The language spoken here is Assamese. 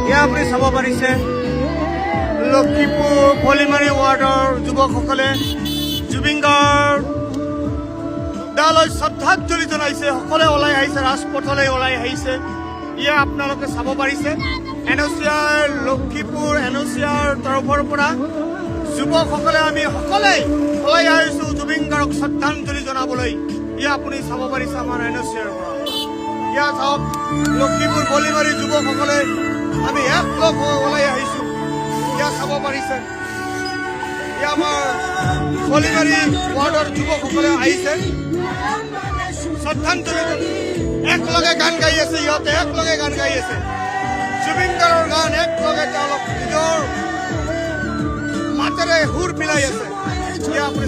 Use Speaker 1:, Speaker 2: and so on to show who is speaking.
Speaker 1: এয়া আপুনি চাব পাৰিছে লক্ষীপুৰ পলিমাৰী ৱাৰ্ডৰ যুৱকসকলে জুবিন গাৰ্গলৈ শ্ৰদ্ধাঞ্জলি জনাইছে। সকলে ওলাই আহিছে, ৰাজপথলৈ ওলাই আহিছে। ইয়া আপোনালোকে চাব পাৰিছে এনচিআৰ লক্ষীপুৰ এনচিআৰ তৰফৰ পৰা যুৱকসকলে আমি সকলোৱে ওলাই আহিছো জুবিন গাৰ্গক শ্ৰদ্ধাঞ্জলি জনাবলৈ। ইয়া আপুনি চাব পাৰিছে আমাৰ এনচিআৰ পৰা। ইয়া চাওক লক্ষীপুৰ পলিমাৰী যুৱকসকলে আমি একলগ হৈ ওলাই আহিছো। ইয়া চাব পাৰিছে ইয়া আমাৰ পলিমাৰী ৱাৰ্ডৰ যুৱকসকলে আহিছে শ্ৰদ্ধাঞ্জলি একলগে গান গাই আছে। ইহঁতে একলগে গান গাই আছে জুবিন গাৰ্গৰ গান। একলগে তেওঁলোক নিজৰ মাতেৰে সুৰ মিলাই আছে। ইয়া আপুনি